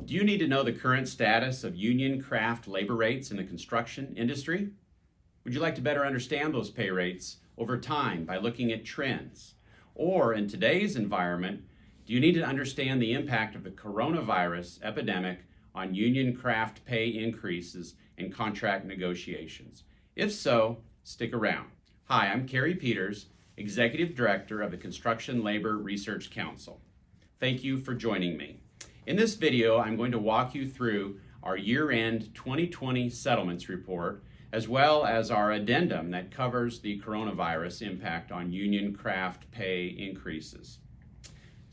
Do you need to know the current status of union craft labor rates in the construction industry? Would you like to better understand those pay rates over time by looking at trends? Or in today's environment, do you need to understand the impact of the coronavirus epidemic on union craft pay increases and contract negotiations? If so, stick around. Hi, I'm Carey Peters, Executive Director of the Construction Labor Research Council. Thank you for joining me. In this video, I'm going to walk you through our year-end 2020 settlements report, as well as our addendum that covers the coronavirus impact on union craft pay increases.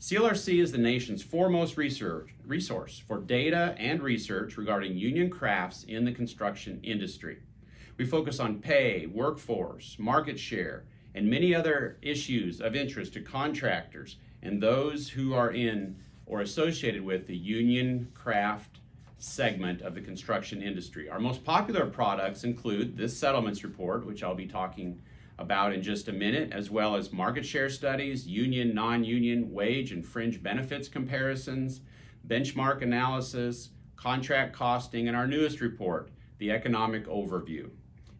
CLRC is the nation's foremost resource for data and research regarding union crafts in the construction industry. We focus on pay, workforce, market share, and many other issues of interest to contractors and those who are in or associated with the union craft segment of the construction industry. Our most popular products include this settlements report, which I'll be talking about in just a minute, as well as market share studies, union, non-union, wage and fringe benefits comparisons, benchmark analysis, contract costing, and our newest report, the economic overview.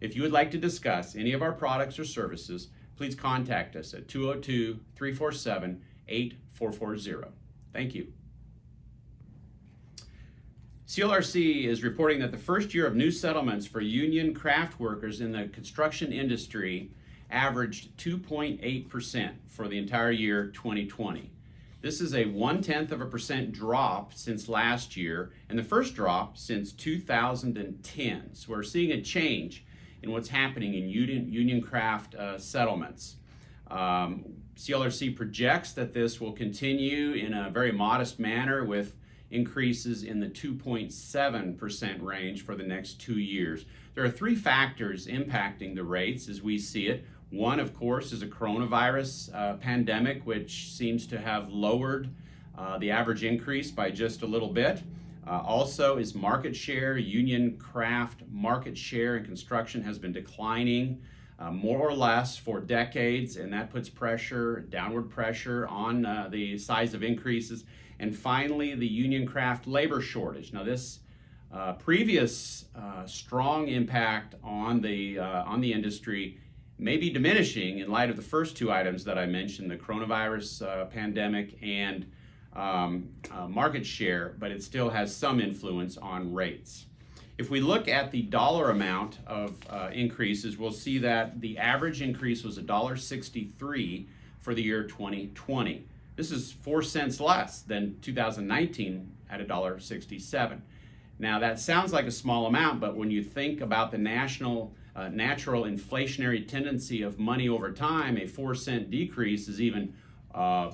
If you would like to discuss any of our products or services, please contact us at 202-347-8440. Thank you. CLRC is reporting that the first year of new settlements for union craft workers in the construction industry averaged 2.8% for the entire year 2020. This is a 0.1% drop since last year and the first drop since 2010. So we're seeing a change in what's happening in union craft settlements. CLRC projects that this will continue in a very modest manner with increases in the 2.7% range for the next 2 years. There are three factors impacting the rates as we see it. One, of course, is a coronavirus pandemic, which seems to have lowered the average increase by just a little bit. Also is market share. Union craft market share in construction has been declining more or less for decades, and that puts downward pressure on the size of increases. And finally, the union craft labor shortage. Now, this previous strong impact on the industry may be diminishing in light of the first two items that I mentioned, the coronavirus pandemic and market share, but it still has some influence on rates. If we look at the dollar amount of increases, we'll see that the average increase was $1.63 for the year 2020. This is 4 cents less than 2019 at $1.67. Now that sounds like a small amount, but when you think about the natural inflationary tendency of money over time, a 4-cent decrease is even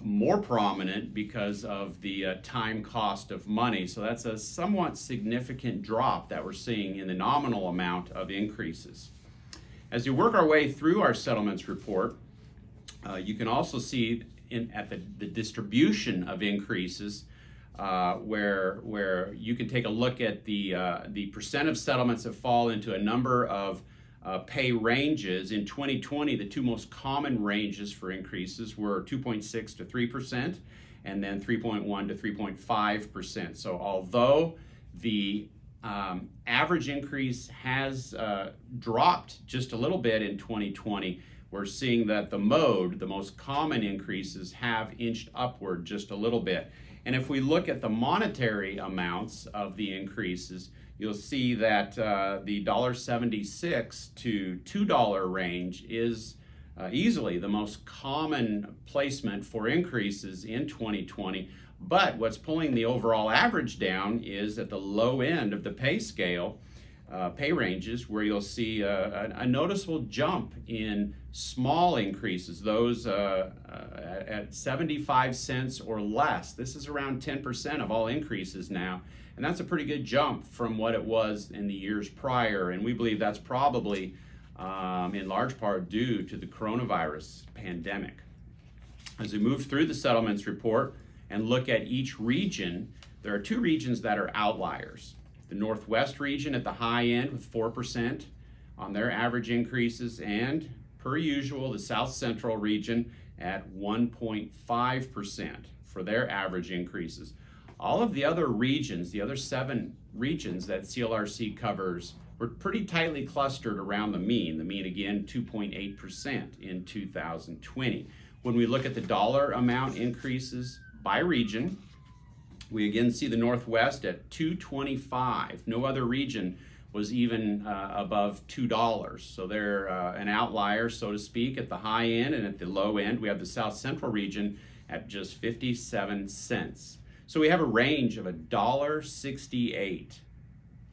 more prominent because of the time cost of money. So that's a somewhat significant drop that we're seeing in the nominal amount of increases. As we work our way through our settlements report, you can also see at the distribution of increases where you can take a look at the percent of settlements that fall into a number of pay ranges. In 2020, the two most common ranges for increases were 2.6 to 3% and then 3.1 to 3.5%. So although the average increase has dropped just a little bit in 2020, we're seeing that the most common increases have inched upward just a little bit. And if we look at the monetary amounts of the increases, you'll see that the $1.76 to $2 range is easily the most common placement for increases in 2020. But what's pulling the overall average down is at the low end of the pay scale, pay ranges, where you'll see a noticeable jump in small increases, those at 75 cents or less. This is around 10% of all increases now. And that's a pretty good jump from what it was in the years prior. And we believe that's probably in large part due to the coronavirus pandemic. As we move through the settlements report and look at each region, there are two regions that are outliers. The Northwest region at the high end with 4% on their average increases, and per usual, the South Central region at 1.5% for their average increases. All of the other regions, the other 7 regions that CLRC covers, were pretty tightly clustered around the mean. The mean, again, 2.8% in 2020. When we look at the dollar amount increases by region, we again see the Northwest at $2.25. No other region was even above $2. So they're an outlier, so to speak, at the high end, and at the low end, we have the South Central region at just 57 cents. So we have a range of $1.68.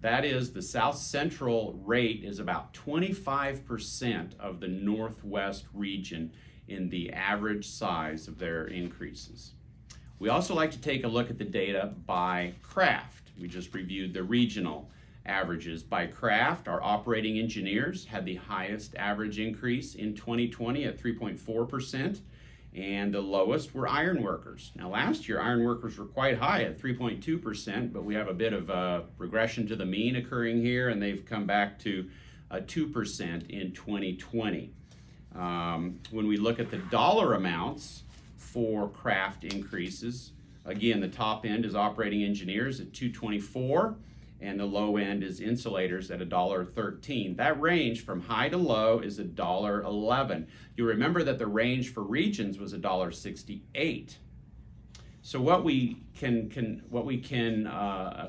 That is, the South Central rate is about 25% of the Northwest region in the average size of their increases. We also like to take a look at the data by craft. We just reviewed the regional averages. By craft, our operating engineers had the highest average increase in 2020 at 3.4%, and the lowest were iron workers. Now last year, iron workers were quite high at 3.2%, but we have a bit of a regression to the mean occurring here, and they've come back to 2% in 2020. When we look at the dollar amounts for craft increases, again, the top end is operating engineers at $2.24, and the low end is insulators at $1.13. That range from high to low is $1.11. You remember that the range for regions was $1.68. So a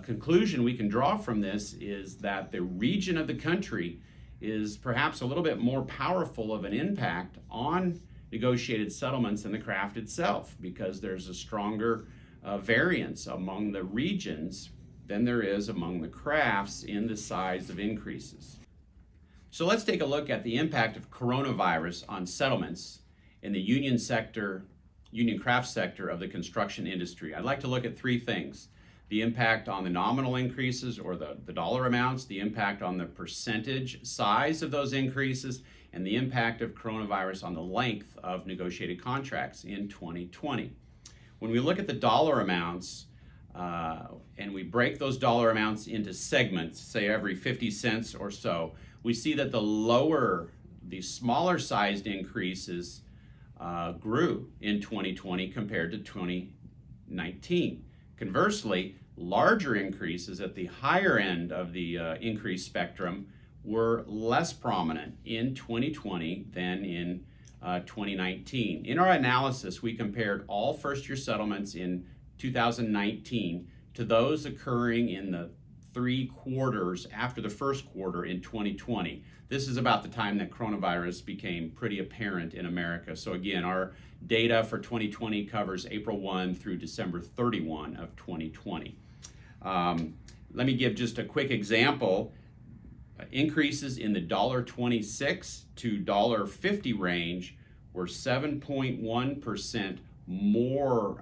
conclusion we can draw from this is that the region of the country is perhaps a little bit more powerful of an impact on negotiated settlements than the craft itself, because there's a stronger variance among the regions than there is among the crafts in the size of increases. So let's take a look at the impact of coronavirus on settlements in the union craft sector of the construction industry. I'd like to look at 3 things: the impact on the nominal increases, or the dollar amounts, the impact on the percentage size of those increases, and the impact of coronavirus on the length of negotiated contracts in 2020. When we look at the dollar amounts, and we break those dollar amounts into segments, say every 50 cents or so, we see that the smaller sized increases grew in 2020 compared to 2019. Conversely, larger increases at the higher end of the increase spectrum were less prominent in 2020 than in 2019. In our analysis, we compared all first-year settlements in 2019 to those occurring in the 3 quarters after the first quarter in 2020. This is about the time that coronavirus became pretty apparent in America. So again, our data for 2020 covers April 1 through December 31 of 2020. Let me give just a quick example. Increases in the $1.26 to $1.50 range were 7.1% more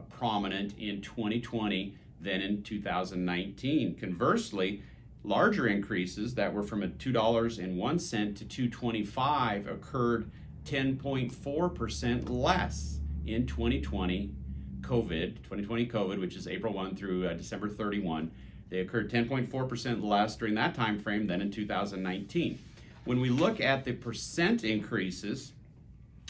prominent in 2020 than in 2019. Conversely, larger increases that were from a $2.01 to $2.25 occurred 10.4% less in 2020 COVID, which is April 1 through December 31. They occurred 10.4% less during that time frame than in 2019. When we look at the percent increases,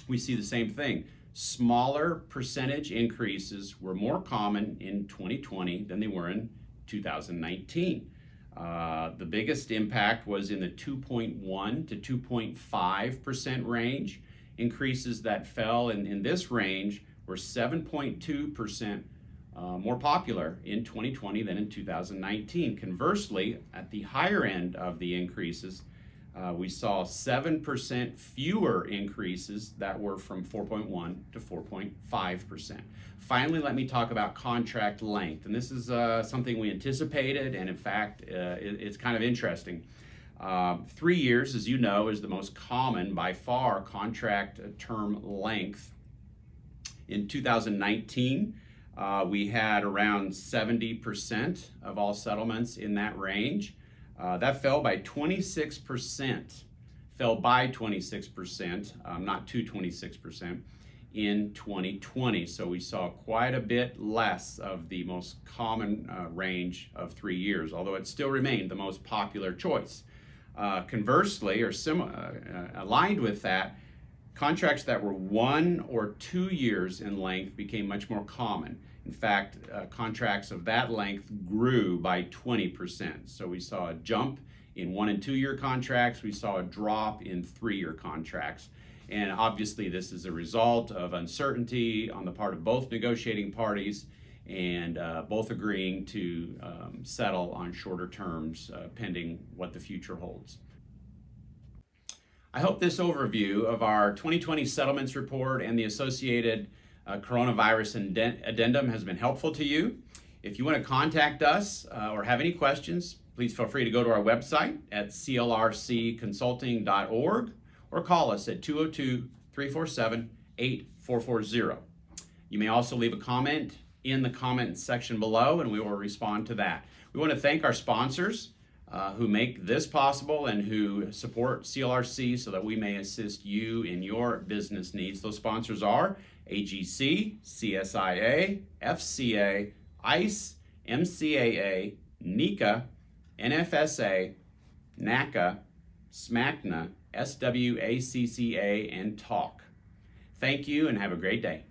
we see the same thing. Smaller percentage increases were more common in 2020 than they were in 2019. The biggest impact was in the 2.1 to 2.5% range. Increases that fell in this range were 7.2% more popular in 2020 than in 2019. Conversely, at the higher end of the increases, we saw 7% fewer increases that were from 4.1 to 4.5%. Finally, let me talk about contract length. And this is something we anticipated, and in fact, it's kind of interesting. 3 years, as you know, is the most common by far contract term length. In 2019, we had around 70% of all settlements in that range. That fell by 26%, not to 26%, in 2020. So we saw quite a bit less of the most common range of 3 years, although it still remained the most popular choice. Conversely, or aligned with that, Contracts that were 1 or 2 years in length became much more common. In fact, contracts of that length grew by 20%. So we saw a jump in 1 and 2 year contracts. We saw a drop in 3-year contracts. And obviously this is a result of uncertainty on the part of both negotiating parties and both agreeing to settle on shorter terms pending what the future holds. I hope this overview of our 2020 settlements report and the associated coronavirus addendum has been helpful to you. If you want to contact us or have any questions, please feel free to go to our website at clrcconsulting.org or call us at 202-347-8440. You may also leave a comment in the comment section below and we will respond to that. We want to thank our sponsors who make this possible and who support CLRC so that we may assist you in your business needs. Those sponsors are AGC, CSIA, FCA, ICE, MCAA, NECA, NFSA, NACA, SMACNA, SWACCA, and TALK. Thank you and have a great day.